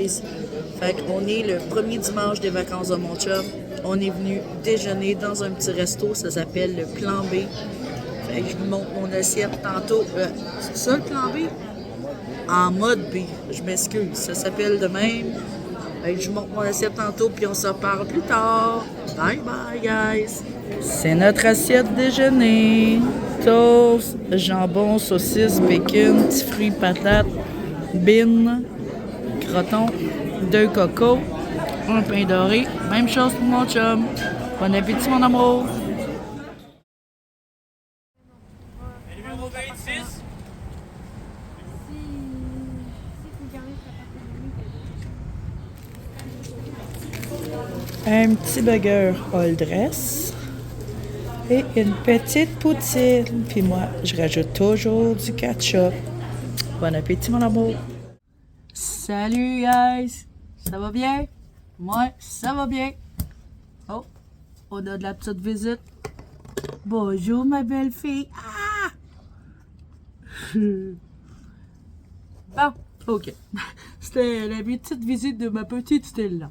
guys. Fait qu'on est le premier dimanche des vacances de mon chum. On est venu déjeuner dans un petit resto, ça s'appelle le Plan B. Fait que je vous montre mon assiette tantôt. C'est ça le Plan B? En mode B, je m'excuse, ça s'appelle de même. Fait que je vous montre mon assiette tantôt, puis on se reparle plus tard. Bye bye, guys! C'est notre assiette déjeuner. Toast, jambon, saucisse, bacon, petits fruits, patates, bines, croton, 2 cocos, un pain doré. Même chose pour mon chum. Bon appétit, mon amour! Numéro 26. Un petit burger all dress et une petite poutine. Puis moi, je rajoute toujours du ketchup. Bon appétit, mon amour! Salut, guys! Ça va bien? Moi, ça va bien. Oh, on a de la petite visite. Bonjour, ma belle fille. Ah! Bon, ok. C'était la petite visite de ma petite Stella.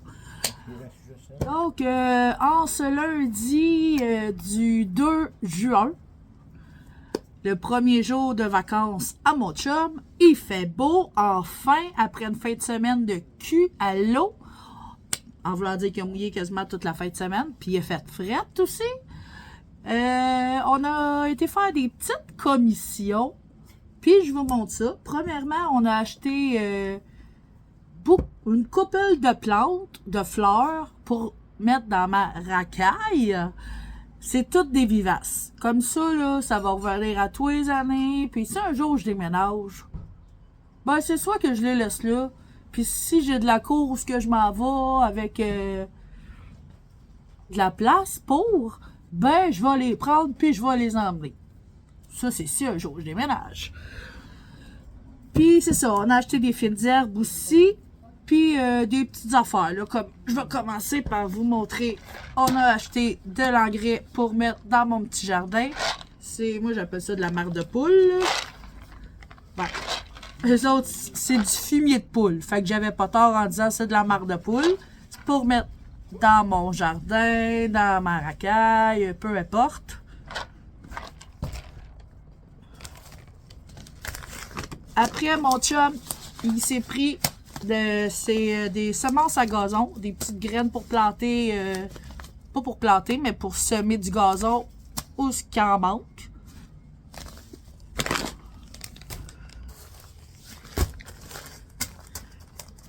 Donc, en ce lundi du 2 juin, le premier jour de vacances à mon chum, il fait beau, enfin, après une fin de semaine de cul à l'eau. En voulant dire qu'il a mouillé quasiment toute la fin de semaine, puis il a fait frette aussi. On a été faire des petites commissions, puis je vous montre ça. Premièrement, on a acheté une couple de plantes, de fleurs, pour mettre dans ma racaille. C'est toutes des vivaces. Comme ça, là, ça va revenir à tous les années. Puis si un jour je déménage, ben c'est soit que je les laisse là. Puis si j'ai de la course que je m'en vais avec de la place pour, ben je vais les prendre puis je vais les emmener. Ça, c'est si un jour je déménage. Puis c'est ça, on a acheté des fines herbes aussi. Puis des petites affaires, là, comme je vais commencer par vous montrer. On a acheté de l'engrais pour mettre dans mon petit jardin. Moi j'appelle ça de la marde de poule, là. Ben, les autres, c'est du fumier de poule. Fait que j'avais pas tort en disant c'est de la marde de poule. C'est pour mettre dans mon jardin, dans ma racaille, peu importe. Après, mon chum, il s'est pris des semences à gazon, des petites graines pour planter, pas pour planter, mais pour semer du gazon où ce qu'il en manque.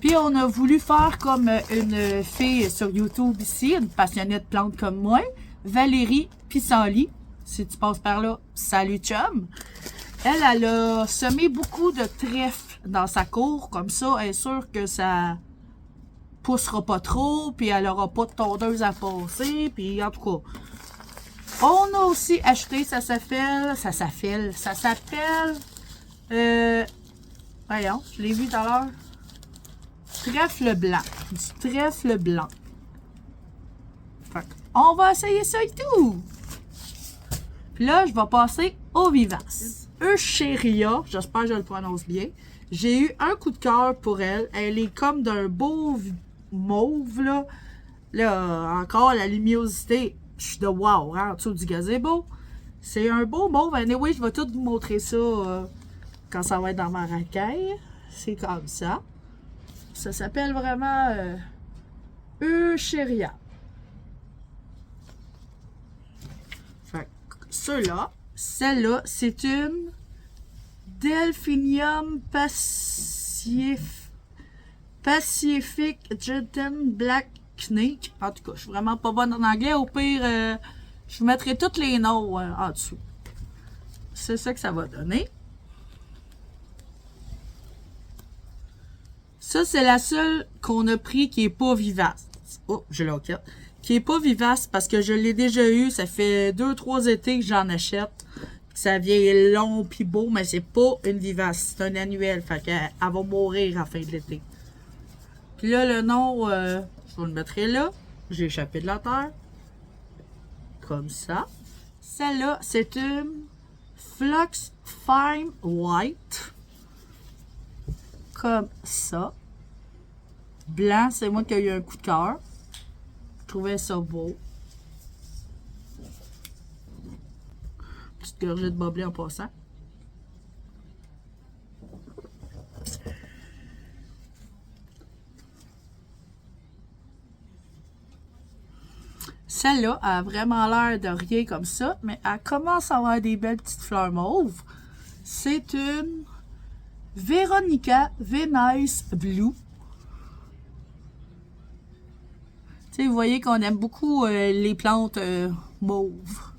Puis on a voulu faire comme une fille sur YouTube ici, une passionnée de plantes comme moi, Valérie Pissenlit. Si tu passes par là, salut chum! Elle a semé beaucoup de trèfles dans sa cour, comme ça, elle est sûre que ça poussera pas trop, puis elle aura pas de tondeuse à passer, puis en tout cas. On a aussi acheté, ça s'appelle, voyons, je l'ai vu tout à l'heure, trèfle blanc, du trèfle blanc. Fait on va essayer ça et tout! Puis là, je vais passer aux vivaces. Euchéria, j'espère que je le prononce bien. J'ai eu un coup de cœur pour elle. Elle est comme d'un beau mauve, là. Là, encore, la luminosité, je suis de wow, hein, en dessous du gazebo. C'est un beau mauve. Anyway, je vais tout vous montrer ça quand ça va être dans ma racaille. C'est comme ça. Ça s'appelle vraiment Euchéria. Fait que celle-là, c'est une Delphinium Pacific Jeten Black Snake. En tout cas, je suis vraiment pas bonne en anglais. Au pire, je vous mettrai tous les noms en dessous. C'est ça que ça va donner. Ça, c'est la seule qu'on a pris qui est pas vivace. Oh, je l'enquête. Qui est pas vivace parce que je l'ai déjà eu. Ça fait 2-3 étés que j'en achète. Ça vient long pis beau, mais c'est pas une vivace. C'est un annuel. Fait qu'elle va mourir à la fin de l'été. Puis là, le nom, je vous le mettrai là. J'ai échappé de la terre. Comme ça. Celle-là, c'est une Flux Fine White. Comme ça. blanc, c'est moi qui ai eu un coup de cœur. Je trouvais ça beau. Petite gorgée de boblé en passant. Celle-là a vraiment l'air de rien comme ça, mais elle commence à avoir des belles petites fleurs mauves. C'est une Veronica Venice Blue. Tu sais, vous voyez qu'on aime beaucoup les plantes mauves.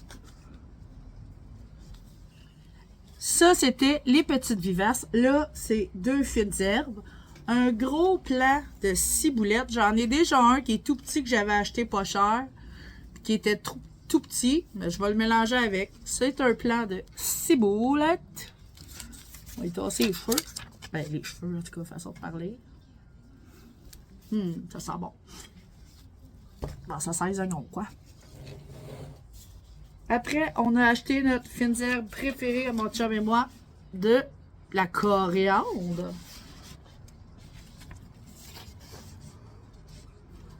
Ça, c'était les petites vivaces. Là, c'est 2 fines herbes. Un gros plant de ciboulettes. J'en ai déjà un qui est tout petit que j'avais acheté pas cher. Qui était tout petit. Mais je vais le mélanger avec. C'est un plant de ciboulette. On va y tasser les cheveux. Ben, les cheveux, en tout cas, façon de parler. Ça sent bon. Bon, ça sent les oignons, quoi. Après, on a acheté notre fines herbes préférée à mon chum et moi, de la coriandre.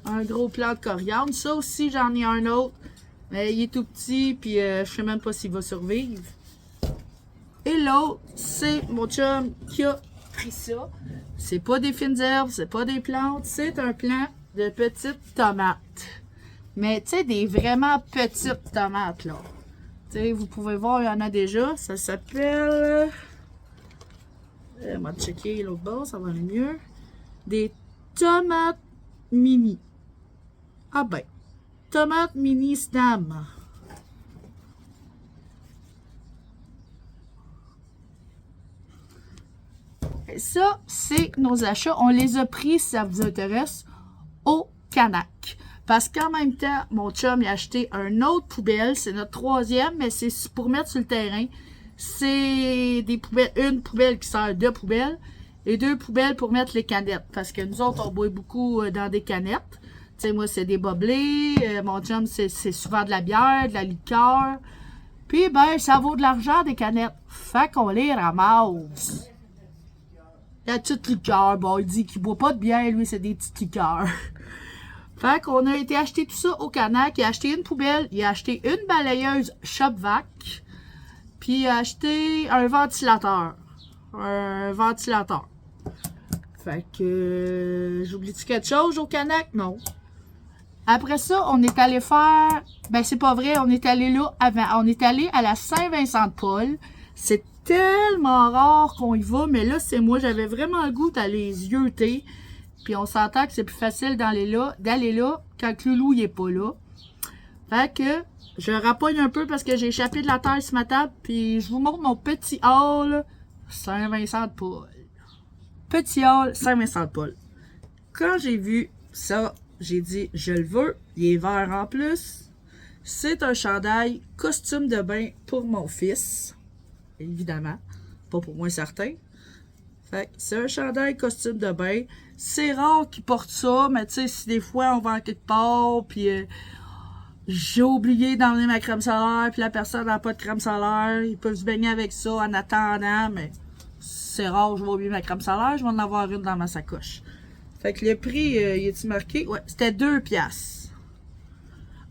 Un gros plant de coriandre. Ça aussi, j'en ai un autre. Mais il est tout petit, puis je sais même pas s'il va survivre. Et l'autre, c'est mon chum qui a pris ça. C'est pas des fines herbes, c'est pas des plantes, c'est un plant de petites tomates. Mais tu sais, des vraiment petites tomates, là. Tu sais, vous pouvez voir, il y en a déjà. Ça s'appelle... on va checker l'autre bord, ça va aller mieux. Des tomates mini. Ah ben, tomates mini stam. Et ça, c'est nos achats. On les a pris, si ça vous intéresse, au Canac. Parce qu'en même temps, mon chum a acheté une autre poubelle. C'est notre 3e, mais c'est pour mettre sur le terrain. C'est des poubelles, une poubelle qui sert de poubelle et 2 poubelles pour mettre les canettes. Parce que nous autres, on boit beaucoup dans des canettes. Tu sais, moi, c'est des boblés. Mon chum, c'est souvent de la bière, de la liqueur. Puis, ben, ça vaut de l'argent, des canettes. Fait qu'on les ramasse. La petite liqueur. Bon, il dit qu'il boit pas de bière, lui, c'est des petites liqueurs. Fait qu'on a été acheter tout ça au Canac. Il a acheté une poubelle, il a acheté une balayeuse Shopvac, puis il a acheté un ventilateur. Fait que... j'oublie-tu quelque chose au Canac? Non. Après ça, on est allé faire... Ben, c'est pas vrai, on est allé là avant. On est allé à la Saint-Vincent-de-Paul. C'est tellement rare qu'on y va, mais là, c'est moi, j'avais vraiment le goût d'aller les yeuter. Puis on s'entend que c'est plus facile d'aller là quand Loulou il est pas là. Fait que je rapogne un peu parce que j'ai échappé de la terre ce matin. Puis je vous montre mon petit hall Saint-Vincent-de-Paul. Petit hall Saint-Vincent-de-Paul. Quand j'ai vu ça, j'ai dit je le veux. Il est vert en plus. C'est un chandail costume de bain pour mon fils. Évidemment. Pas pour moi certain. Fait que c'est un chandail costume de bain. C'est rare qu'ils portent ça, mais tu sais, si des fois on va en quelque part, puis j'ai oublié d'emmener ma crème solaire, puis la personne n'a pas de crème solaire, ils peuvent se baigner avec ça en attendant, mais c'est rare, je vais oublier ma crème solaire, je vais en avoir une dans ma sacoche. Fait que le prix, il est-tu marqué? Ouais, c'était 2 piastres.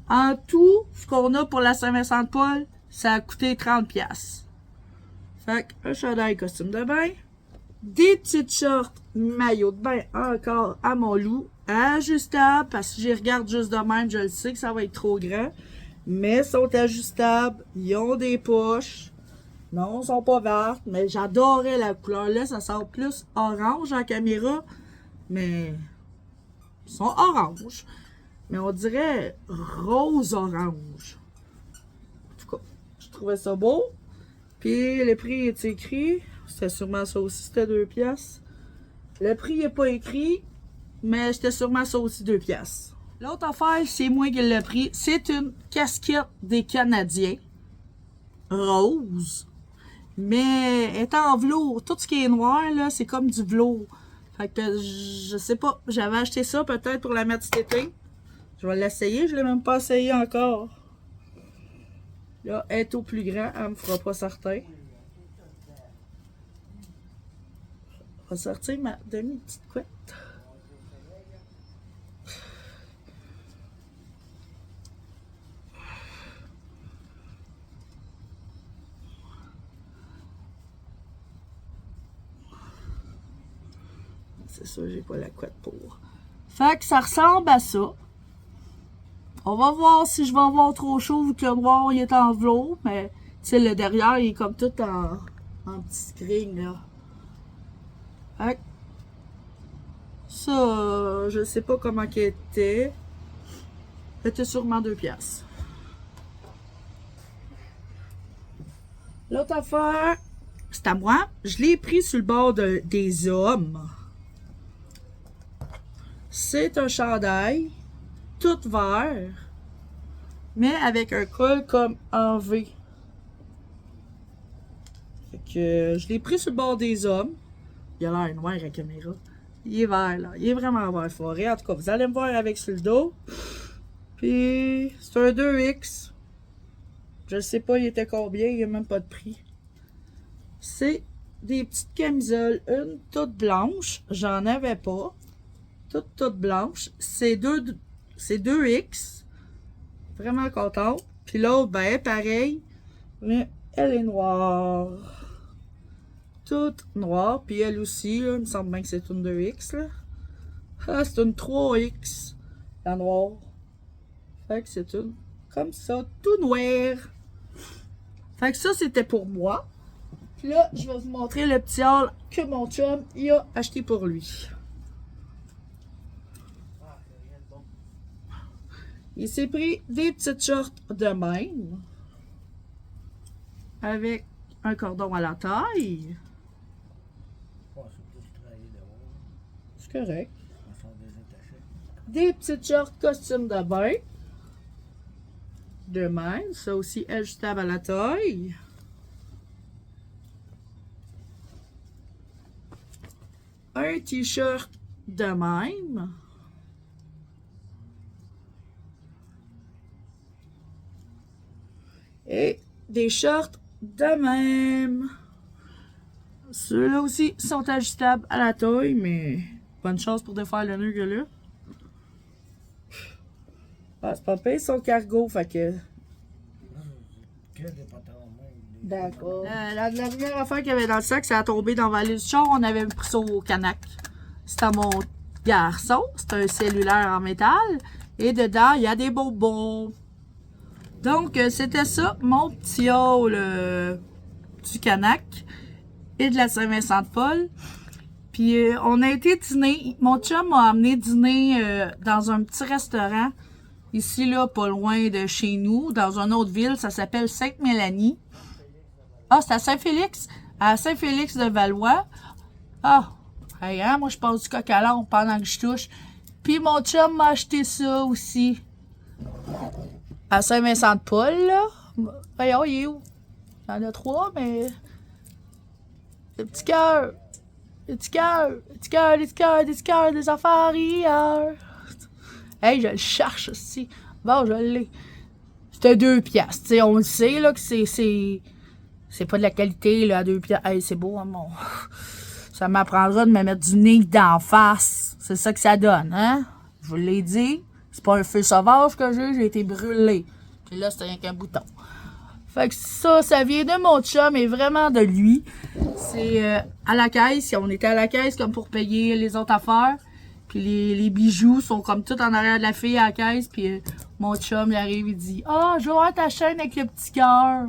En tout, ce qu'on a pour la Saint-Vincent-de-Paul, ça a coûté 30 piastres. Fait que un chandail costume de bain. Des petites shorts maillot de bain encore à mon loup, ajustables, parce que j'y regarde juste de même, je le sais que ça va être trop grand, mais sont ajustables, ils ont des poches, non, ils sont pas vertes, mais j'adorais la couleur là, ça sent plus orange en caméra, mais ils sont orange, mais on dirait rose-orange. En tout cas, je trouvais ça beau, puis le prix est écrit. C'était sûrement ça aussi, c'était 2 piastres. Le prix n'est pas écrit, mais c'était sûrement ça aussi 2 piastres. L'autre affaire, c'est moi qui l'ai pris. C'est une casquette des Canadiens. Rose. Mais elle est en velours. Tout ce qui est noir, là, c'est comme du velours. Fait que je sais pas. J'avais acheté ça peut-être pour la mettre cet été. Je vais l'essayer. Je l'ai même pas essayé encore. Là, elle est au plus grand. Elle me fera pas certain. Je vais sortir ma demi-petite couette. c'est sûr, j'ai pas la couette pour. Fait que ça ressemble à ça. On va voir si je vais avoir trop chaud vu que le noir il est en velours, mais tu sais, le derrière il est comme tout en petit screen là. Fait que ça, je sais pas comment qu'il était. C'était sûrement 2 piastres. L'autre affaire, c'est à moi. Je l'ai pris sur le bord des hommes. C'est un chandail tout vert, mais avec un col comme en V. Fait que je l'ai pris sur le bord des hommes. Il a l'air noir à la caméra. Il est vert là. Il est vraiment vert forêt. En tout cas, vous allez me voir avec sur le dos. Puis c'est un 2X. Je sais pas il était combien, il n'y a même pas de prix. C'est des petites camisoles, une toute blanche. J'en avais pas. Toute blanche. C'est 2X. Vraiment contente. Puis l'autre, ben, pareil. Mais elle est noire. Toute noire. Puis elle aussi, là, il me semble bien que c'est une 2X. Là. Ah, c'est une 3X. La noire. Fait que c'est une comme ça, tout noir. Fait que ça, c'était pour moi. Puis là, je vais vous montrer le petit haul que mon chum il a acheté pour lui. Il s'est pris des petites shorts de même. Avec un cordon à la taille. C'est correct. Des petites shorts costume de bain. De même. Ça aussi ajustable à la taille. Un t-shirt de même. Et des shorts de même. Ceux-là aussi sont ajustables à la taille, mais bonne chance pour défaire le nœud que là. Ah, c'est pas pire son cargo, fait que. D'accord. La dernière affaire qu'il y avait dans le sac, ça a tombé dans la valise du char, on avait pris ça au Canac. C'était à mon garçon, c'est un cellulaire en métal, et dedans, il y a des bonbons. Donc, c'était ça, mon petit haul du Canac et de la Saint-Vincent-de-Paul. Puis, on a été dîner. Mon chum m'a amené dîner dans un petit restaurant, ici, là, pas loin de chez nous, dans une autre ville. Ça s'appelle Sainte-Mélanie. Ah, c'est à Saint-Félix? À Saint-Félix de Valois. Ah, hey, hein, moi, je passe du coq à l'âne pendant que je touche. Puis, mon chum m'a acheté ça aussi. À Saint-Vincent-de-Paul, là. Voyons, il est où? Il y en a 3, mais... Le petit cœur. Le petit cœur. Le petit cœur, les petits cœurs, des petits cœurs, des affaires hier. Hey, je le cherche aussi. Bon, je l'ai. C'était 2 piastres. T'sais, on le sait, là, que c'est pas de la qualité, là, à 2 piastres. Hey, c'est beau, hein, mon... Ça m'apprendra de me mettre du nez d'en face. C'est ça que ça donne, hein? Je vous l'ai dit. C'est pas un feu sauvage que j'ai été brûlé. Puis là, c'était rien qu'un bouton. Fait que ça vient de mon chum et vraiment de lui. C'est à la caisse. On était à la caisse comme pour payer les autres affaires. Puis les bijoux sont comme tout en arrière de la fille à la caisse. Puis mon chum, il arrive, il dit « Ah, je veux voir ta chaîne avec le petit cœur. »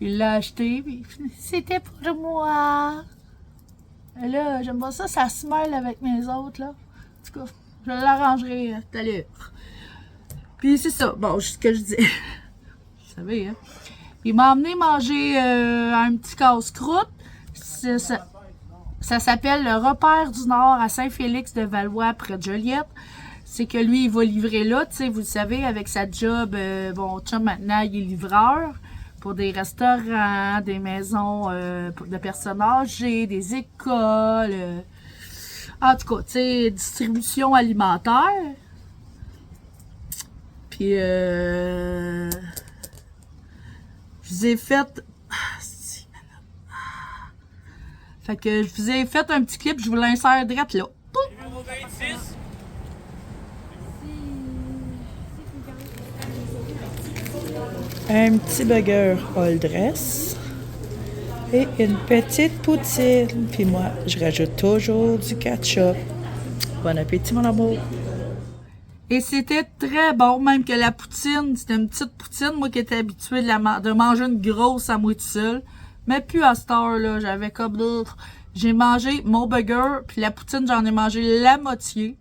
Il l'a acheté, puis c'était pour moi. Et là, j'aime pas ça, ça se mêle avec mes autres, là. En tout cas, je l'arrangerai tout à l'heure. Puis c'est ça, bon, ce que je dis. Vous savez, hein. Il m'a emmené manger un petit casse-croûte. Ça s'appelle le Repère du Nord à Saint-Félix de Valois, près de Joliette. C'est que lui, il va livrer là, tu sais, vous le savez, avec sa job, bon, chum, maintenant, il est livreur pour des restaurants, des maisons de personnes âgées, des écoles, en tout cas, tu sais, distribution alimentaire. Puis, je vous ai fait... Fait que je vous ai fait un petit clip, je vous l'insère direct là. Numéro 26. Un petit burger all dress. Et une petite poutine. Puis moi, je rajoute toujours du ketchup. Bon appétit, mon amour. Et c'était très bon, même que la poutine, c'était une petite poutine, moi qui étais habituée de manger une grosse à moi tout seul. Mais plus à cette heure-là, j'avais comme d'autres. J'ai mangé mon burger, puis la poutine, j'en ai mangé la moitié.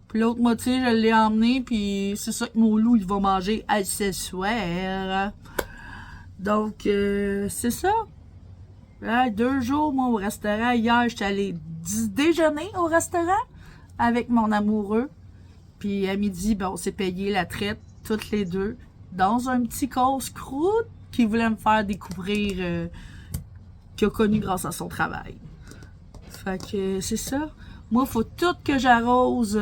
Puis l'autre moitié, je l'ai emmené, puis c'est ça que mon loup, il va manger à ce soir. Donc, c'est ça. Là, 2 jours, moi, au restaurant. Hier, j'étais allée déjeuner au restaurant avec mon amoureux. Puis à midi, ben, on s'est payé la traite, toutes les deux, dans un petit casse-croûte qui voulait me faire découvrir, qu'il a connu grâce à son travail. Fait que c'est ça. Moi, il faut tout que j'arrose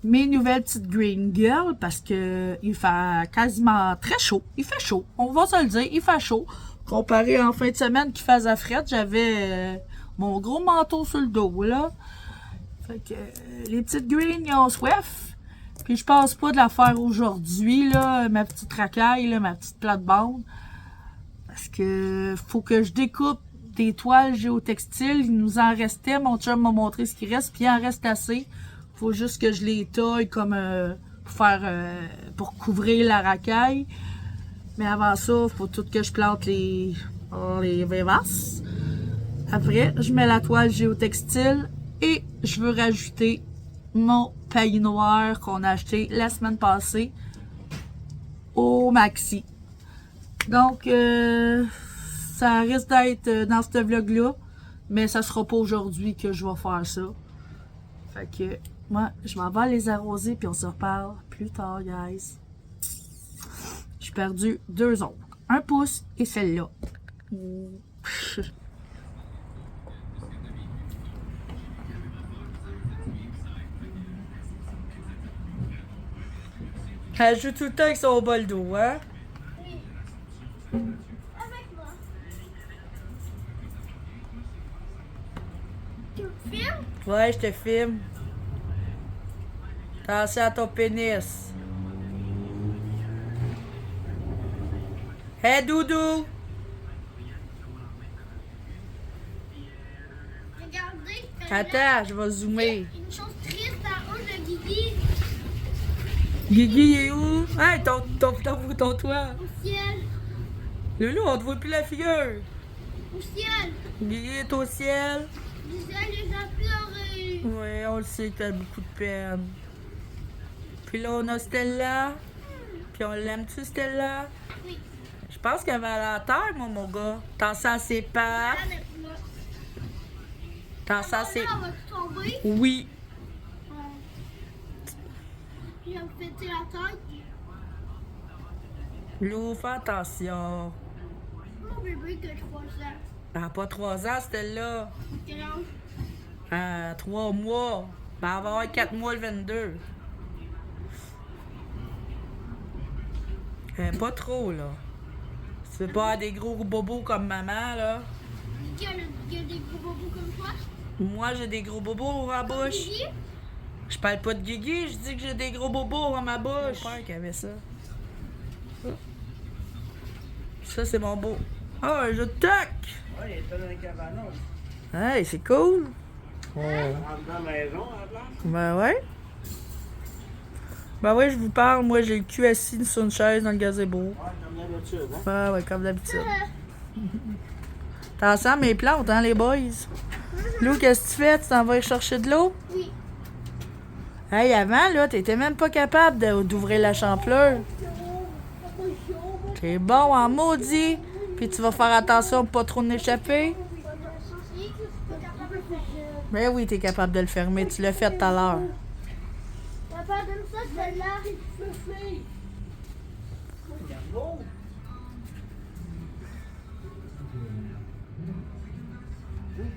mes nouvelles petites green girls parce que il fait quasiment très chaud. Il fait chaud, on va se le dire, il fait chaud. Comparé en fin de semaine qui faisait frette, j'avais mon gros manteau sur le dos, là. Fait que les petites greens, ils ont soif. Puis je pense pas de la faire aujourd'hui, là, ma petite racaille, là, ma petite plate-bande. Parce que faut que je découpe des toiles géotextiles. Il nous en restait. Mon chum m'a montré ce qui reste. Puis il en reste assez. Faut juste que je les taille comme pour couvrir la racaille. Mais avant ça, faut tout que je plante les vivaces. Après, je mets la toile géotextile. Et je veux rajouter mon paillis noir qu'on a acheté la semaine passée au Maxi. Donc, ça risque d'être dans ce vlog-là, mais ça sera pas aujourd'hui que je vais faire ça. Fait que, moi, je m'en vais les arroser puis on se reparle plus tard, guys. J'ai perdu 2 ongles. 1 pouce et celle-là. Elle joue tout le temps avec son bol d'eau, hein? Oui. Avec moi. Tu me filmes? Ouais, je te filme. Attention à ton pénis. Hé, Doudou! Regardez. Attends, je vais zoomer. Une chose triste en haut de Guigui Guigui, il est où? Hey, ton toit. au ciel. Loulou, on te voit plus la figure. Au ciel. Guigui est au ciel. Gisèle les a pleuré. Ouais, on le sait que t'as beaucoup de peine. Puis là, on a Stella. Puis on l'aime-tu, Stella? Oui. Je pense qu'elle va aller à terre, moi, mon gars. T'en sens ses pattes. Avec moi. T'en sens ses... On va tomber. Oui. Je vais me péter la tête. Lou, fais attention. Mon bébé qui a 3 ans. Elle n'a pas 3 ans, Stella. Quel âge? 3 mois. Ben, elle va avoir 4 mois le 22. Pas trop, là. Tu veux pas avoir des gros bobos comme maman, là? Guigui a des gros bobos comme toi. Moi, j'ai des gros bobos à la bouche. Guigui? Je parle pas de Guigui, je dis que j'ai des gros bobos à ma bouche. Mon père qui avait ça. Ça, c'est mon beau. Ah, un jeu de toc! Ouais, il était dans les cabanos. Hey, c'est cool! On rentre dans la maison à la place. Ben ouais. Ben ouais, je vous parle. Moi, j'ai le cul assis sur une chaise dans le gazebo. Ouais, comme d'habitude, hein? Ben ouais, comme d'habitude. T'en sens mes plantes, hein, les boys? Lou, qu'est-ce que tu fais? Tu t'en vas y chercher de l'eau? Oui. Hey, avant, là, t'étais même pas capable d'ouvrir la champleur. T'es bon en maudit. Puis tu vas faire attention pour pas trop en échapper. Ben oui, t'es capable de le fermer. Tu l'as fait tout à l'heure. Papa, donne ça, celle-là.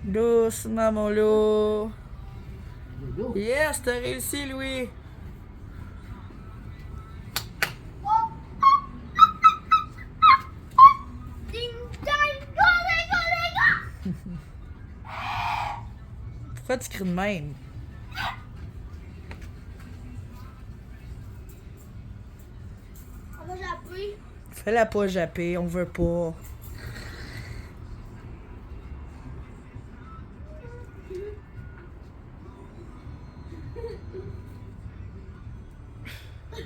Doucement, mon loup. Yes, t'as réussi, Louis. Ding, dang, go, go, go. Pourquoi tu cries de même? On va japper. Fais-la pas japper, on veut pas. Elle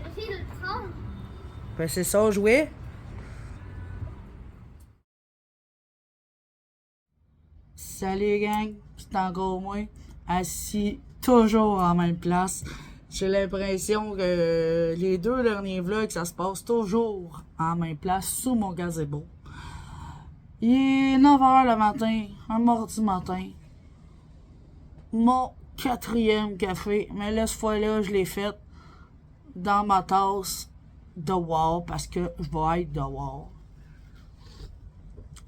essaie de le prendre. Ben c'est ça, jouer. Salut gang, c'est encore moi, assis toujours en même place. J'ai l'impression que les 2 derniers vlogs, ça se passe toujours en même place, sous mon gazebo. Il est 9h le matin, un mardi matin. Mon 4e café, mais là, cette fois-là, je l'ai fait dans ma tasse dehors parce que je vais être dehors.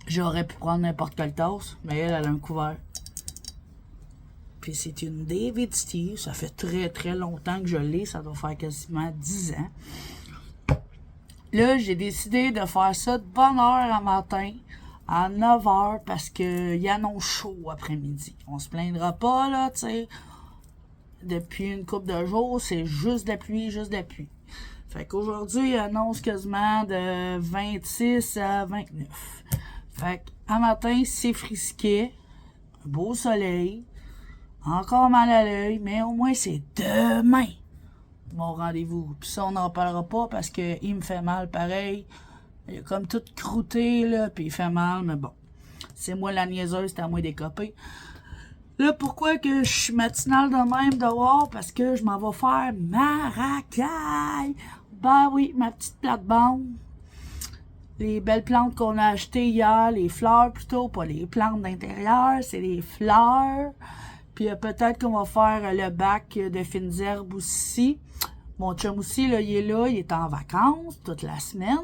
J'aurais pu prendre n'importe quelle tasse, mais elle a un couvert. Puis c'est une David Steve, ça fait très très longtemps que je l'ai, ça doit faire quasiment 10 ans. Là, j'ai décidé de faire ça de bonne heure à matin, à 9h, parce qu'il y annonce chaud après-midi. On se plaindra pas, là, tu sais. Depuis une couple de jours, c'est juste de la pluie, juste de la pluie. Fait qu'aujourd'hui, il annonce quasiment de 26 à 29. Fait qu'à matin, c'est frisquet, un beau soleil, encore mal à l'œil, mais au moins c'est demain mon rendez-vous. Puis ça, on n'en parlera pas parce que il me fait mal pareil. Il a comme tout croûté, là, puis il fait mal, mais bon. C'est moi la niaiseuse, c'est à moi d'écoper. Là, pourquoi que je suis matinale de même dehors? Parce que je m'en vais faire ma racaille. Ben oui, ma petite plate-bande. Les belles plantes qu'on a achetées hier, les fleurs plutôt, pas les plantes d'intérieur, c'est les fleurs. Puis peut-être qu'on va faire le bac de fines herbes aussi. Mon chum aussi, là, il est en vacances toute la semaine.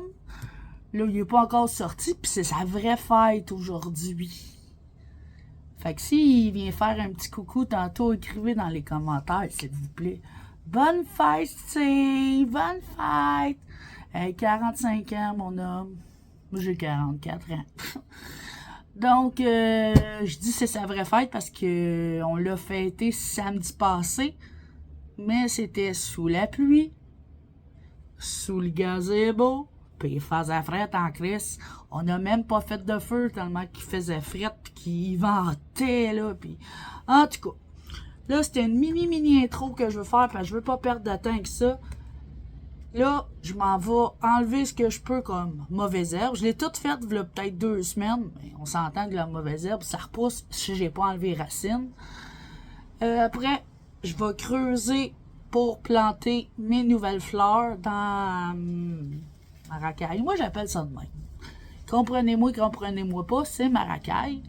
Là, il est pas encore sorti, puis c'est sa vraie fête aujourd'hui. Fait que s'il vient faire un petit coucou tantôt, écrivez dans les commentaires, s'il vous plaît. Bonne fête, Steve! Bonne fête! 45 ans, mon homme. Moi, j'ai 44 ans. Donc, je dis c'est sa vraie fête parce que on l'a fêté samedi passé, mais c'était sous la pluie, sous le gazebo, puis il faisait frette en crise. On n'a même pas fait de feu tellement qu'il faisait frette puis qu'il ventait, là, puis... En tout cas, là, c'était une mini intro que je veux faire parce que je veux pas perdre de temps avec ça. Là, je m'en vais enlever ce que je peux comme mauvaise herbe. Je l'ai toute faite il y a peut-être 2 semaines. Mais on s'entend que la mauvaise herbe, ça repousse si j'ai pas enlevé les racines. Après, je vais creuser pour planter mes nouvelles fleurs dans ma racaille. Moi, j'appelle ça de même. Comprenez-moi pas, c'est ma racaille.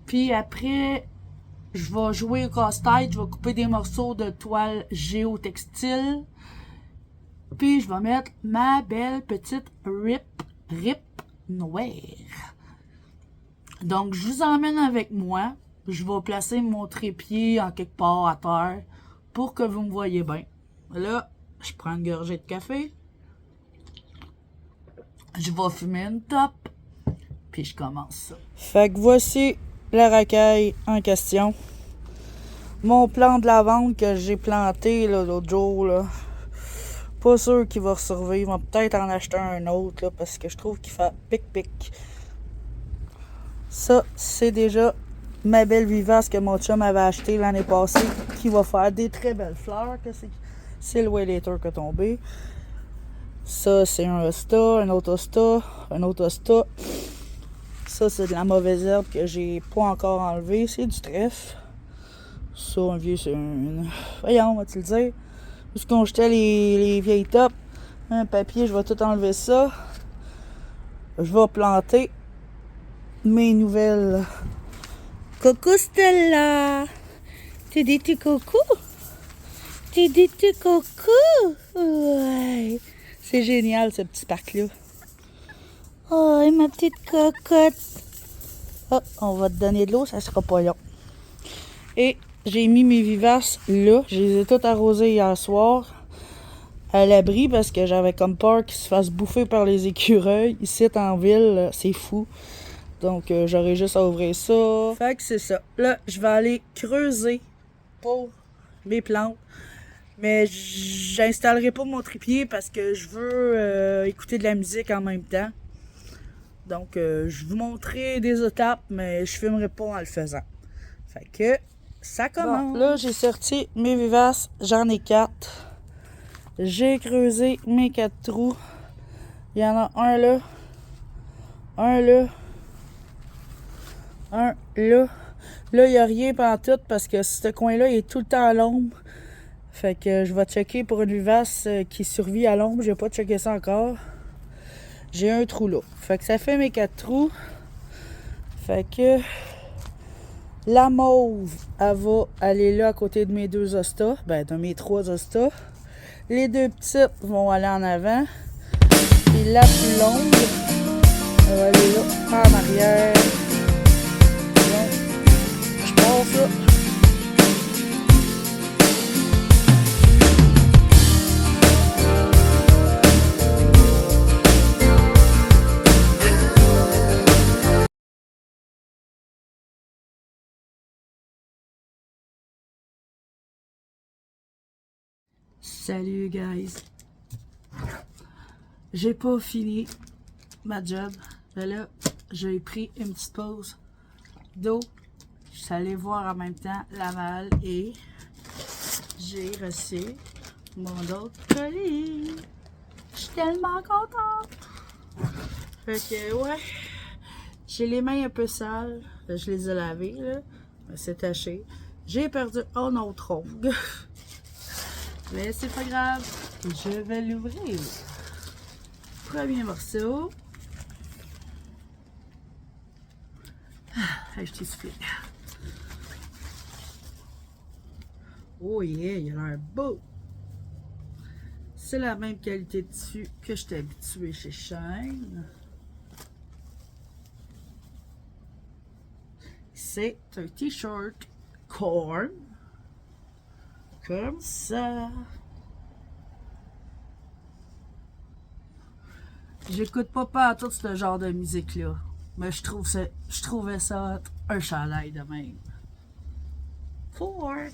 Puis après, je vais jouer au casse-tête. Je vais couper des morceaux de toile géotextile. Puis je vais mettre ma belle petite rip noire. Donc je vous emmène avec moi. Je vais placer mon trépied en quelque part à terre pour que vous me voyez bien. Là, je prends une gorgée de café. Je vais fumer une top. Puis je commence ça. Fait que voici la racaille en question. Mon plant de lavande que j'ai planté l'autre jour, là. Pas sûr qu'il va survivre. On va peut-être en acheter un autre là, parce que je trouve qu'il fait pic. Ça, c'est déjà ma belle vivace que mon chum avait acheté l'année passée, qui va faire des très belles fleurs. C'est le Waylater qui est tombé. Ça, c'est un hosta, un autre hosta. Ça, c'est de la mauvaise herbe que j'ai pas encore enlevé. C'est du trèfle. Ça, un vieux, c'est un... Voyons, on va te le dire. Parce qu'on jetait les vieilles tops, un papier, je vais tout enlever ça. Je vais planter mes nouvelles. Coucou Stella! T'es des petits coucous? T'es des petits coucous? Ouais! C'est génial ce petit parc-là. Oh, ma petite cocotte! Oh, on va te donner de l'eau, ça sera pas long. Et j'ai mis mes vivaces là. Je les ai toutes arrosées hier soir. À l'abri parce que j'avais comme peur qu'ils se fassent bouffer par les écureuils. Ici en ville, c'est fou. Donc j'aurais juste à ouvrir ça. Fait que c'est ça. Là, je vais aller creuser pour mes plantes. Mais j'installerai pas mon trépied parce que je veux écouter de la musique en même temps. Donc je vous montrerai des étapes, mais je filmerai pas en le faisant. Fait que Ça commence. Bon, là, j'ai sorti mes vivaces. J'en ai 4. J'ai creusé mes 4 trous. Il y en a un là. Un là. Un là. Là, il n'y a rien pantoute parce que ce coin-là, il est tout le temps à l'ombre. Fait que je vais checker pour une vivace qui survit à l'ombre. J'ai pas checké ça encore. J'ai un trou là. Fait que ça fait mes 4 trous. Fait que la mauve, elle va aller là à côté de mes 2 hostas. Ben, de mes 3 hostas. Les 2 petites vont aller en avant. Puis la plus longue, elle va aller là en arrière. Donc, je passe là. Salut guys. J'ai pas fini ma job. Mais là, j'ai pris une petite pause d'eau. Je suis allée voir en même temps la malle et j'ai reçu mon autre colis. Je suis tellement contente. Fait que ouais, j'ai les mains un peu sales. Je les ai lavées là. C'est taché. J'ai perdu un autre ongle. Mais c'est pas grave, je vais l'ouvrir. Premier morceau. Ah, je t'ai soufflé. Oh yeah, il a l'air beau. C'est la même qualité de tissu que j'étais habituée chez Shine. C'est un t-shirt Korn. Comme ça. J'écoute pas tout ce genre de musique-là. Mais je trouvais ça un chandail de même. Korn.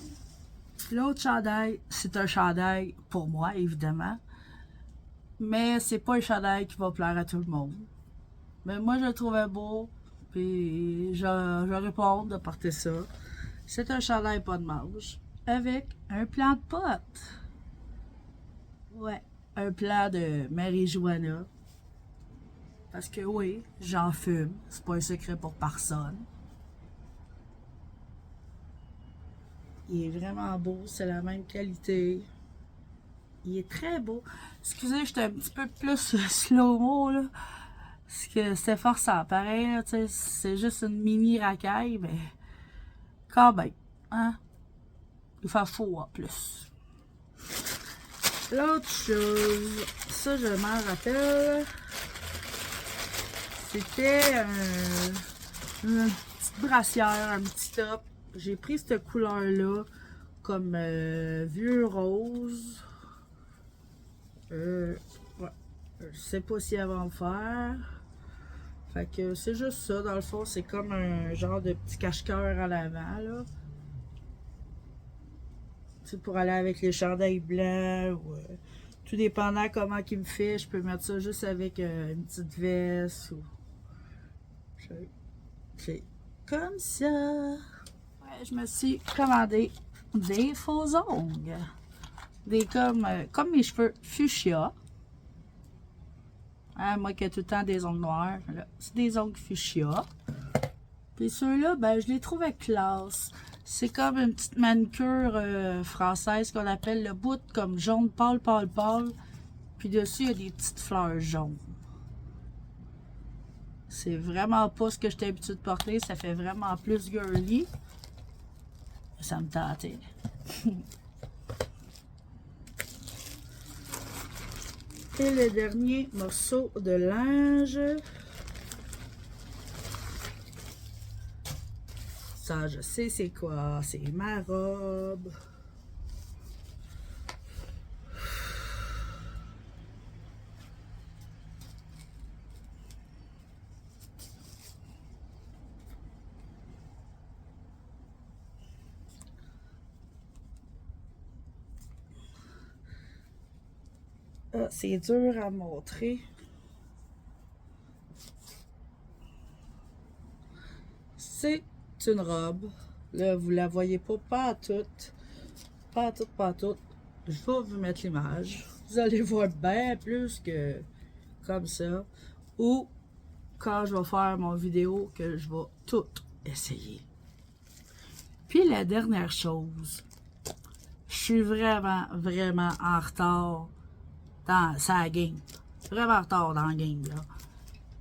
L'autre chandail, c'est un chandail pour moi, évidemment. Mais c'est pas un chandail qui va plaire à tout le monde. Mais moi, je le trouvais beau. Puis j'aurais pas honte de porter ça. C'est un chandail pas de manche. Avec un plant de pote. Ouais, un plant de marijuana. Parce que oui, j'en fume. C'est pas un secret pour personne. Il est vraiment beau, c'est la même qualité. Il est très beau. Excusez, j'étais un petit peu plus slow-mo là. Parce que c'est forçant. Pareil, là, c'est juste une mini racaille, mais quand même. Hein? Il fait chaud en plus. L'autre chose, ça je m'en rappelle, c'était une petite brassière, un petit top. J'ai pris cette couleur-là comme vieux rose. Ouais. Je sais pas si elle va me faire. Fait que c'est juste ça, dans le fond, c'est comme un genre de petit cache-cœur à l'avant, là. C'est pour aller avec les chandails blancs ou tout dépendant comment il me fait, je peux mettre ça juste avec une petite veste ou c'est comme ça. Ouais, je me suis commandé des faux ongles. Des comme mes cheveux fuchsia. Hein, moi qui ai tout le temps des ongles noirs, c'est des ongles fuchsia. Puis ceux-là, ben je les trouvais classe. C'est comme une petite manucure française qu'on appelle le bout comme jaune pâle, pâle, pâle. Puis dessus, il y a des petites fleurs jaunes. C'est vraiment pas ce que j'étais habituée de porter. Ça fait vraiment plus girly. Ça me tentait. Et le dernier morceau de linge. Ça, je sais c'est quoi. C'est ma robe. Ah, c'est dur à montrer. C'est une robe Là, vous la voyez pas à toute. Pas à toute, pas à toute. Je vais vous mettre l'image. Vous allez voir bien plus que comme ça. Ou quand je vais faire mon vidéo, que je vais tout essayer. Puis la dernière chose, je suis vraiment, vraiment en retard dans sa game. Vraiment en retard dans la game, là.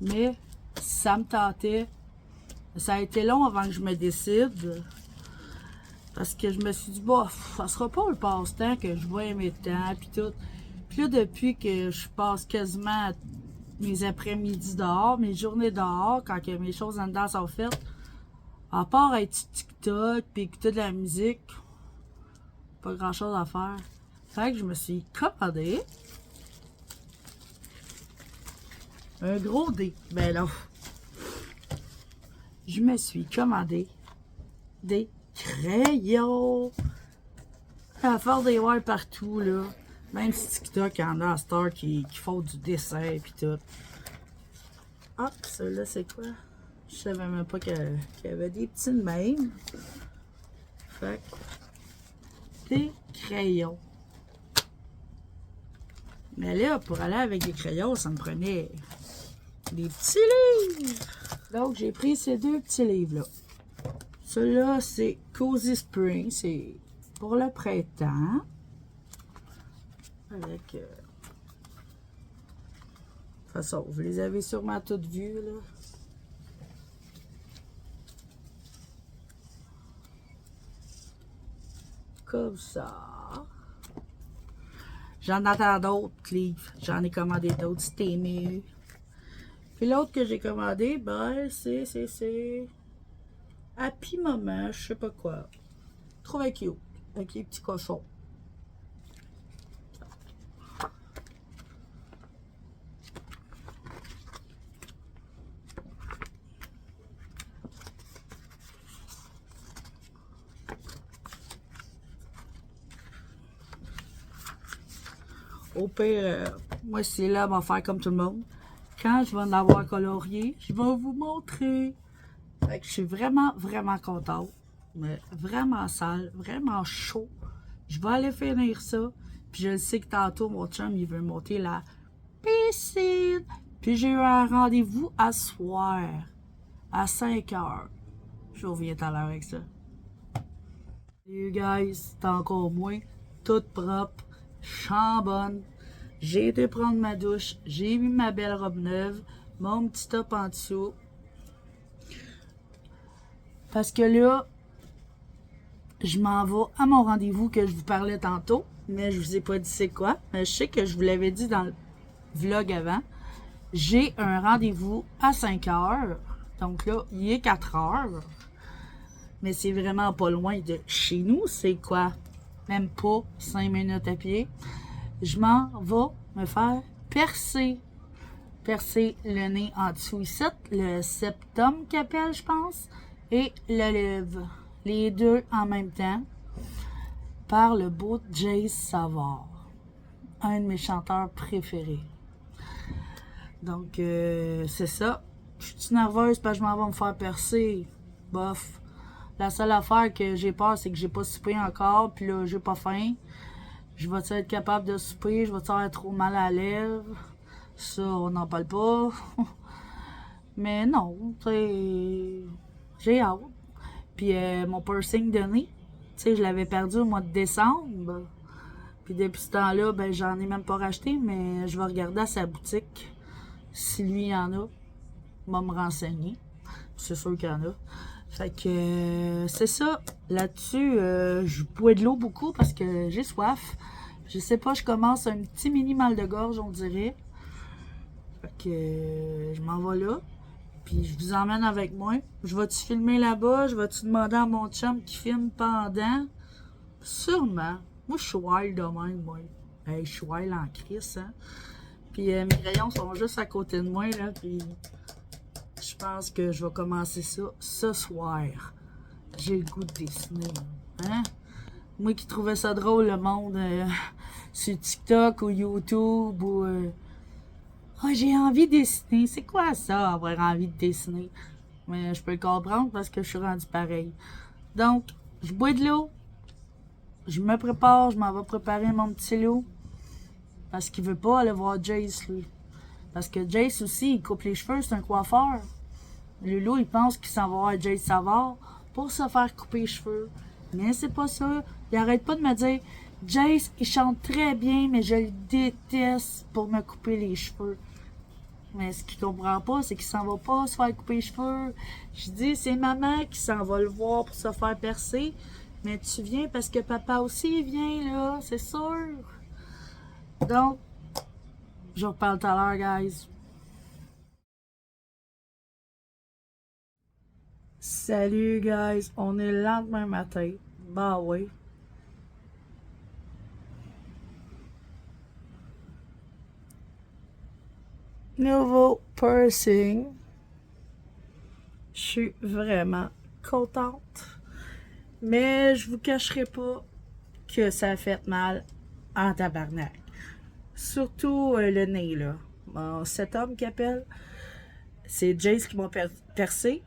Mais ça me tentait. Ça a été long avant que je me décide. Parce que je me suis dit, bof, ça sera pas le passe-temps que je vais aimer le temps, puis tout. Puis là, depuis que je passe quasiment mes après-midi dehors, mes journées dehors, quand que mes choses en dedans sont faites, à part être sur TikTok, puis écouter de la musique, pas grand-chose à faire. Fait que je me suis commandé un gros dé. Ben là, je me suis commandé des crayons. À faire des wires partout, là. Même si TikTok en a à Star qui font du dessin et tout. Ah, celui-là, c'est quoi? Je savais même pas qu'il y avait des petits de même. Fait que, des crayons. Mais là, pour aller avec des crayons, ça me prenait des petits livres. Donc, j'ai pris ces deux petits livres-là. Celui-là, c'est Cozy Spring. C'est pour le printemps. Avec... de toute façon, vous les avez sûrement toutes vues, là. Comme ça. J'en attends d'autres livres. J'en ai commandé d'autres, c'était mieux. Puis l'autre que j'ai commandé, ben, c'est... Happy Moment, je sais pas quoi. Trop cute. Avec les petits cochons. Au pire, moi, c'est là, on va faire comme tout le monde. Quand je vais en avoir colorié, je vais vous montrer. Fait que je suis vraiment, vraiment contente. Mais vraiment sale, vraiment chaud. Je vais aller finir ça. Puis je sais que tantôt, mon chum, il veut monter la piscine. Puis j'ai eu un rendez-vous à soir. À 5 heures. Je reviens tout à l'heure avec ça. Les guys, c'est encore moins. Tout propre. Chambonne. J'ai été prendre ma douche. J'ai mis ma belle robe neuve. Mon petit top en dessous. Parce que là, je m'en vais à mon rendez-vous que je vous parlais tantôt. Mais je vous ai pas dit c'est quoi. Mais je sais que je vous l'avais dit dans le vlog avant. J'ai un rendez-vous à 5 heures. Donc là, il est 4 heures. Mais c'est vraiment pas loin de chez nous. C'est quoi? Même pas 5 minutes à pied. Je m'en vais me faire percer. Percer le nez en dessous ici. Le septum qu'appelle, je pense. Et le lèvre. Les deux en même temps. Par le beau Jay Savard. Un de mes chanteurs préférés. Donc, c'est ça. Je suis nerveuse parce que je m'en vais me faire percer. Bof. La seule affaire que j'ai peur, c'est que j'ai pas soupé encore. Puis là, j'ai pas faim. Je vais-tu être capable de souper? Je vais-tu avoir trop mal à la lèvre? Ça, on n'en parle pas. Mais non, tu sais, j'ai hâte. Puis mon piercing de nez, tu sais, je l'avais perdu au mois de décembre. Puis depuis ce temps-là, ben j'en ai même pas racheté, mais je vais regarder à sa boutique. Si lui y en a, il va me renseigner. C'est sûr qu'il y en a. Fait que c'est ça. Là-dessus, je bois de l'eau beaucoup parce que j'ai soif. Je sais pas, je commence un petit mini mal de gorge, on dirait. Fait que je m'en vais là. Puis je vous emmène avec moi. Je vais-tu filmer là-bas? Je vais-tu demander à mon chum qui filme pendant? Sûrement. Moi, je suis wild de même, moi. Hey, je suis wild en crise, hein. Puis mes rayons sont juste à côté de moi, là. Puis je pense que je vais commencer ça ce soir. J'ai le goût de dessiner, hein. Moi qui trouvais ça drôle, le monde sur TikTok ou YouTube ou... Oh, j'ai envie de dessiner. C'est quoi ça, avoir envie de dessiner? Mais je peux le comprendre parce que je suis rendue pareil. Donc, je bois de l'eau. Je me prépare, je m'en vais préparer mon petit loup. Parce qu'il veut pas aller voir Jace, lui. Parce que Jace aussi, il coupe les cheveux, c'est un coiffeur. Le loup, il pense qu'il s'en va voir Jace Savard pour se faire couper les cheveux. Mais c'est pas ça. Il arrête pas de me dire Jace, il chante très bien, mais je le déteste pour me couper les cheveux. Mais ce qu'il comprend pas, c'est qu'il s'en va pas se faire couper les cheveux. Je dis, c'est maman qui s'en va le voir pour se faire percer. Mais tu viens parce que papa aussi vient, là, c'est sûr. Donc, je vous reparle tout à l'heure, guys. Salut, guys. On est le lendemain matin. Bah oui. Nouveau piercing. Je suis vraiment contente. Mais je vous cacherai pas que ça a fait mal en tabarnak. Surtout le nez, là. Bon, cet homme qui appelle, c'est Jace qui m'a percé.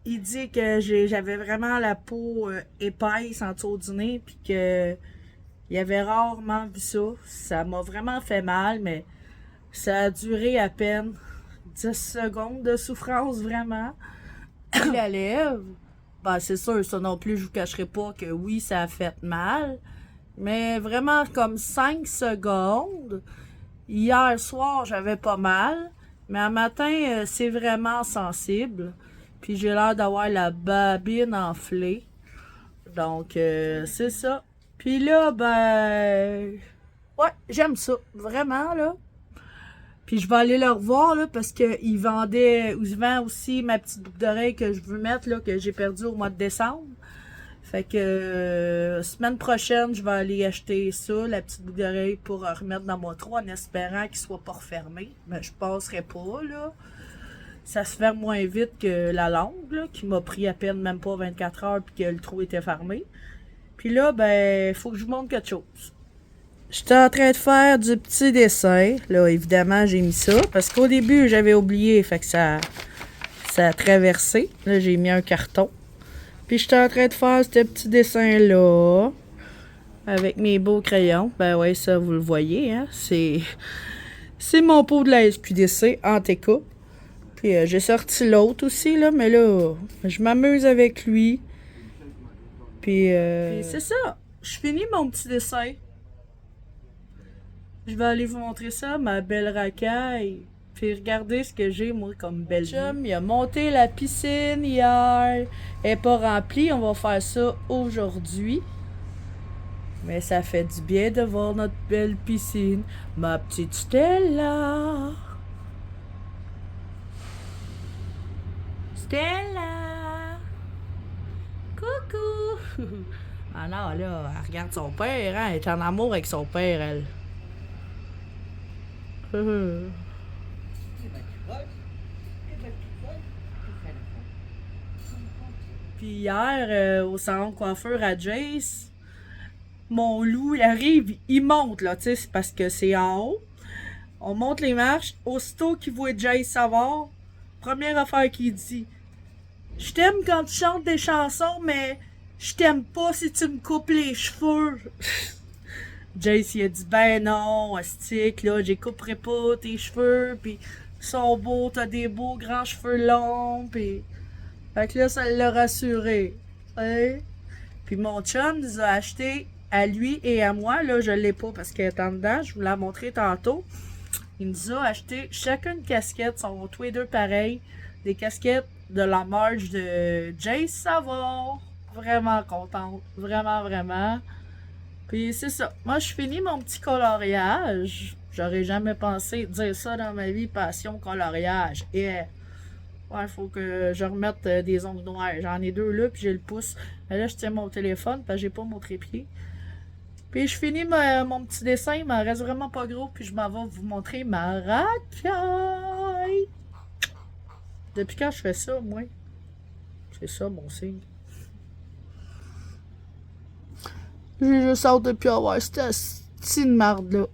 Il dit que j'avais vraiment la peau épaisse en dessous du nez, puis que il avait rarement vu ça. Ça m'a vraiment fait mal, mais ça a duré à peine 10 secondes de souffrance, vraiment. La lèvre, ben c'est sûr, ça non plus, je vous cacherai pas que oui, ça a fait mal. Mais vraiment comme 5 secondes. Hier soir, j'avais pas mal. Mais un matin, c'est vraiment sensible. Puis j'ai l'air d'avoir la babine enflée. Donc, c'est ça. Puis là, ben... ouais, j'aime ça. Vraiment, là. Puis je vais aller le revoir, là, parce qu'il vendait... Il vend aussi ma petite boucle d'oreille que je veux mettre, là, que j'ai perdue au mois de décembre. Fait que semaine prochaine, je vais aller acheter ça, la petite boucle d'oreille, pour remettre dans mon trou en espérant qu'il soit pas refermé. Mais je passerai pas, là. Ça se ferme moins vite que la langue, là, qui m'a pris à peine même pas 24 heures puis que le trou était fermé. Puis là, ben, faut que je vous montre quelque chose. J'étais en train de faire du petit dessin. Là, évidemment, j'ai mis ça. Parce qu'au début, j'avais oublié, fait que ça a traversé. Là, j'ai mis un carton. Puis j'étais en train de faire ce petit dessin-là. Avec mes beaux crayons. Ben ouais, ça, vous le voyez, hein. C'est mon pot de la SQDC en TK. Puis j'ai sorti l'autre aussi, là. Mais là, je m'amuse avec lui. Puis c'est ça. Je finis mon petit dessin. Je vais aller vous montrer ça, ma belle racaille. Puis regardez ce que j'ai, moi, comme belle chum. Il a monté la piscine hier. Elle n'est pas remplie. On va faire ça aujourd'hui. Mais ça fait du bien de voir notre belle piscine. Ma petite Stella. Stella. Coucou. Ah non, là, elle regarde son père, hein. Elle est en amour avec son père, elle. Puis hier, au salon de coiffure à Jace, mon loup, il arrive, il monte, là, tu sais, c'est parce que c'est en haut. On monte les marches, aussitôt qu'il voit Jace Savard, première affaire qu'il dit, « Je t'aime quand tu chantes des chansons, mais je t'aime pas si tu me coupes les cheveux. » Jace, il a dit, ben non, astique, là, j'écouperai pas tes cheveux, pis ils sont beaux, t'as des beaux grands cheveux longs, pis... Fait que là, ça l'a rassuré, hein? Puis mon chum nous a acheté à lui et à moi, là, je l'ai pas parce qu'elle est en dedans, je vous l'ai montré tantôt. Il nous a acheté chacun une casquette, sont tous les deux pareils, des casquettes de la marge de Jace Savard. Vraiment contente, vraiment, vraiment. Puis c'est ça. Moi, je finis mon petit coloriage. J'aurais jamais pensé dire ça dans ma vie, passion coloriage. Et ouais, faut que je remette des ongles noirs. J'en ai deux là, puis j'ai le pouce. Mais là, je tiens mon téléphone parce que j'ai pas mon trépied. Puis je finis mon petit dessin. Il m'en reste vraiment pas gros. Puis je m'en vais vous montrer ma racaille. Depuis quand je fais ça, moi? C'est ça, mon signe. J'ai juste hâte de plus avoir cette petite marde-là.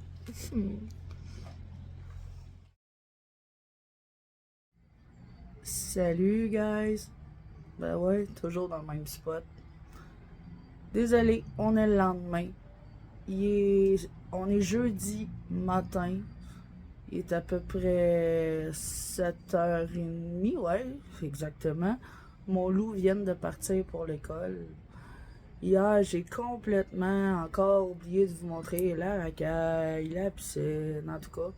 Salut, guys. Ben ouais, toujours dans le même spot. Désolé, on est le lendemain. On est jeudi matin. Il est à peu près 7h30, ouais, exactement. Mon loup vient de partir pour l'école. Hier, j'ai complètement encore oublié de vous montrer la racaille, la piscine, en tout cas.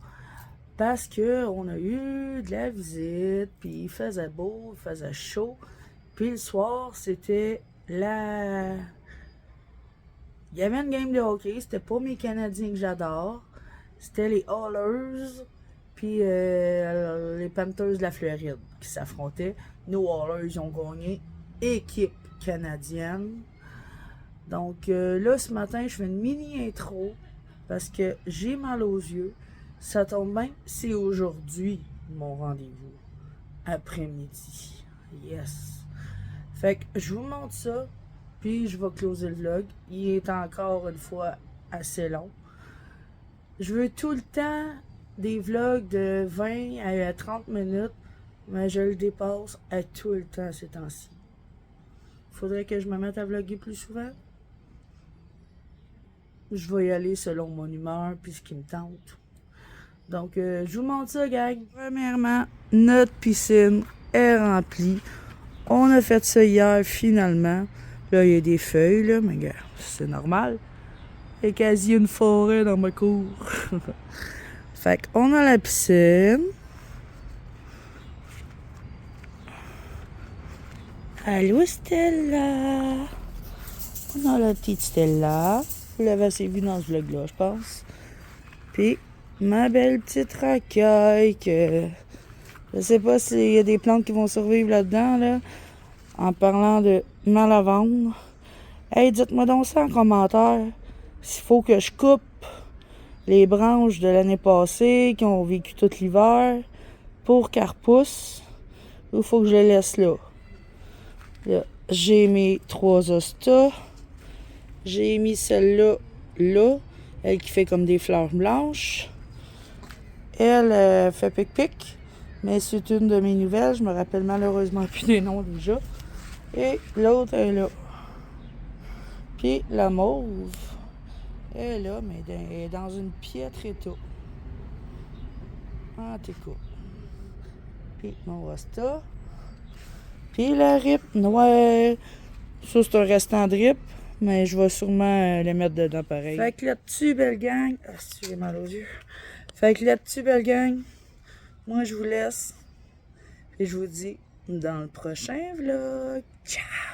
Parce que on a eu de la visite, puis il faisait beau, il faisait chaud. Puis le soir, c'était la... Il y avait une game de hockey, c'était pas mes Canadiens que j'adore. C'était les Oilers, puis les Panthers de la Floride qui s'affrontaient. Nos Oilers, ils ont gagné équipe canadienne. Donc là, ce matin, je fais une mini intro parce que j'ai mal aux yeux. Ça tombe bien, c'est aujourd'hui mon rendez-vous. Après-midi. Yes. Fait que je vous montre ça, puis je vais closer le vlog. Il est encore une fois assez long. Je veux tout le temps des vlogs de 20 à 30 minutes, mais je le dépasse à tout le temps ces temps-ci. Faudrait que je me mette à vlogger plus souvent. Je vais y aller selon mon humeur puis ce qui me tente. Donc, je vous montre ça, gang. Premièrement, notre piscine est remplie. On a fait ça hier, finalement. Là, il y a des feuilles, là, mais regarde, c'est normal. Il y a quasi une forêt dans ma cour. Fait qu'on a la piscine. Allô, Stella! On a la petite Stella. Vous l'avez assez vu dans ce vlog-là, je pense. Puis, ma belle petite racaille que... Je sais pas s'il y a des plantes qui vont survivre là-dedans, là. En parlant de ma lavande. Hey, dites-moi donc ça en commentaire. S'il faut que je coupe les branches de l'année passée qui ont vécu tout l'hiver pour qu'elles repoussent, ou il faut que je les laisse là. Là, j'ai mes 3 hostas. J'ai mis celle-là, là. Elle qui fait comme des fleurs blanches. Elle fait pic-pic. Mais c'est une de mes nouvelles. Je me rappelle malheureusement plus des noms déjà. Et l'autre est là. Puis la mauve est là, mais elle est dans une piètre état. En tout cas. Puis mon hosta. Puis la rip noire. Ça, c'est un restant de rip. Mais je vais sûrement les mettre dedans pareil. Fait que là-dessus, belle gang. Ah, si j'ai mal aux yeux. Fait que là-dessus, belle gang. Moi, je vous laisse. Et je vous dis dans le prochain vlog. Ciao!